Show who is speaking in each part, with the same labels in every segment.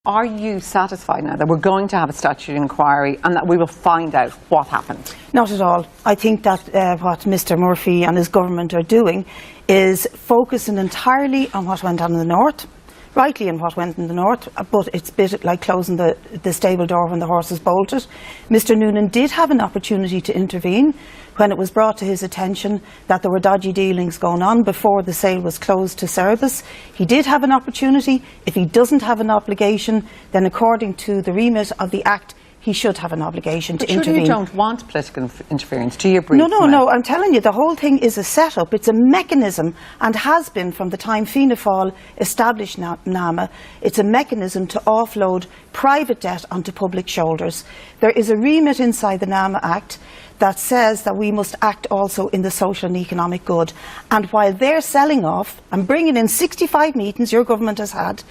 Speaker 1: Are you satisfied now that we're going to have a statutory inquiry and that we will find out what happened?
Speaker 2: Not at all. I think that what Mr Murphy and his government are doing is focusing entirely on what went on in the north, rightly in what went in the north, but it's a bit like closing the stable door when the horses bolted. Mr Noonan did have an opportunity to intervene when it was brought to his attention that there were dodgy dealings going on before the sale was closed to service. He did have an opportunity. If he doesn't have an obligation, then according to the remit of the Act, he should have an obligation to intervene.
Speaker 1: But you don't want political interference, do you, Brid Smith?
Speaker 2: No, I'm telling you, the whole thing is a setup. It's a mechanism, and has been from the time Fianna Fáil established NAMA. It's a mechanism to offload private debt onto public shoulders. There is a remit inside the NAMA Act that says that we must act also in the social and economic good. And while they're selling off and bringing in 65 meetings your government has had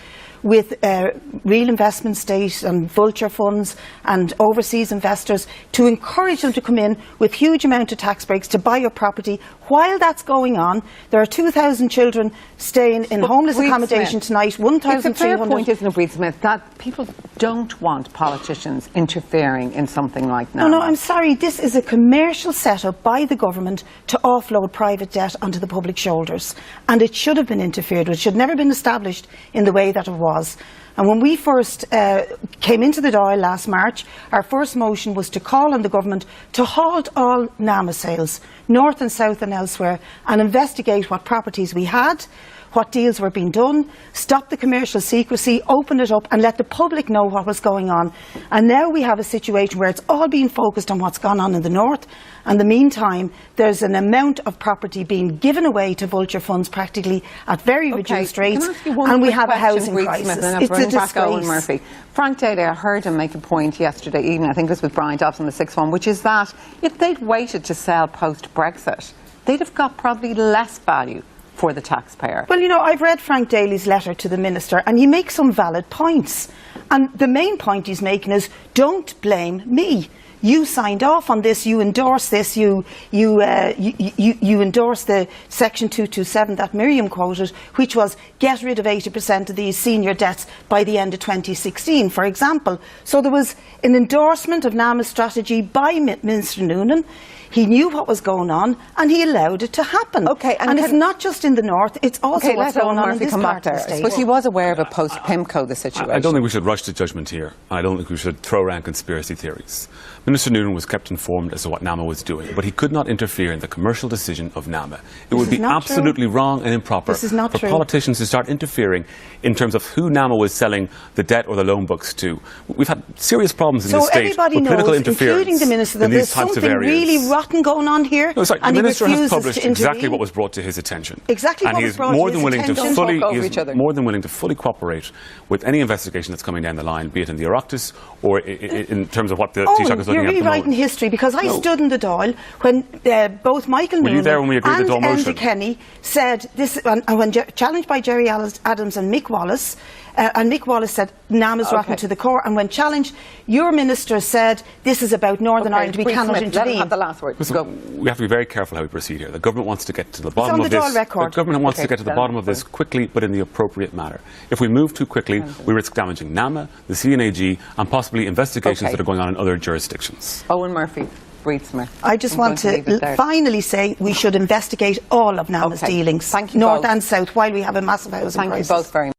Speaker 2: with real investment state and vulture funds and overseas investors to encourage them to come in with huge amount of tax breaks to buy up property. While that's going on, there are 2,000 children staying in homeless accommodation tonight, 1,300...
Speaker 1: It's a fair point, isn't it, Brid Smith, that people don't want politicians interfering in something like NAMA.
Speaker 2: No, I'm sorry. This is a commercial setup by the government to offload private debt onto the public shoulders. And it should have been interfered with. It should never have been established in the way that it was. And when we first came into the Dáil last March, our first motion was to call on the government to halt all NAMA sales, north and south and elsewhere, and investigate what properties we had, what deals were being done, stop the commercial secrecy, open it up and let the public know what was going on. And now we have a situation where it's all being focused on what's gone on in the north. In the meantime, there's an amount of property being given away to vulture funds practically at very reduced rates, and we have a housing crisis. It's a disgrace.
Speaker 1: Murphy. Frank Daly, I heard him make a point yesterday evening, I think it was with Brian Dobson, the sixth one, which is that if they'd waited to sell post-Brexit, they'd have got probably less value for the taxpayer.
Speaker 2: Well, you know, I've read Frank Daly's letter to the Minister and he makes some valid points. And the main point he's making is, don't blame me. You signed off on this, you endorsed this, you endorsed the Section 227 that Miriam quoted, which was get rid of 80% of these senior debts by the end of 2016, for example. So there was an endorsement of NAMA's strategy by Minister Noonan. He knew what was going on and he allowed it to happen.
Speaker 1: Okay,
Speaker 2: and it's not just in the north, it's also what's going on in this part of the state.
Speaker 1: But he was aware of a post-PIMCO, the situation.
Speaker 3: I don't think we should rush to judgment here. I don't think we should throw around conspiracy theories. Minister Noonan was kept informed as to what NAMA was doing, but he could not interfere in the commercial decision of NAMA. It would be absolutely wrong and improper for politicians to start interfering in terms of who NAMA was selling the debt or the loan books to. We've had serious problems in this state with political interference,
Speaker 2: including the Minister, that there's something really rotten going on here.
Speaker 3: No, sorry,
Speaker 2: and
Speaker 3: the Minister has published
Speaker 2: to
Speaker 3: exactly what was brought to his attention.
Speaker 2: Exactly
Speaker 3: and
Speaker 2: what was brought to his attention.
Speaker 3: He is more than willing to fully cooperate with any investigation that's coming down the line, be it in the Oireachtas or in terms of what the Taoiseach is looking at the moment.
Speaker 2: You're rewriting history, because I stood in the Dáil when both Michael Noonan and Enda Kenny said this, and when challenged by Jerry Adams and Mick Wallace, said NAMA's rotten to the core, and when challenged, your minister said this is about Northern Ireland, we cannot intervene.
Speaker 1: Let him have the last word.
Speaker 3: Listen, we have to be very careful how we proceed here. The government wants to get to the bottom of this. The government wants to get to the bottom of this quickly, but in the appropriate manner. If we move too quickly, we risk damaging NAMA, the CNAG, and possibly investigations that are going on in other jurisdictions.
Speaker 1: Owen Murphy. Brid Smith.
Speaker 2: I just want to finally say we should investigate all of NAMA's dealings, north and south, while we have a massive housing crisis.
Speaker 1: Thank you both very much.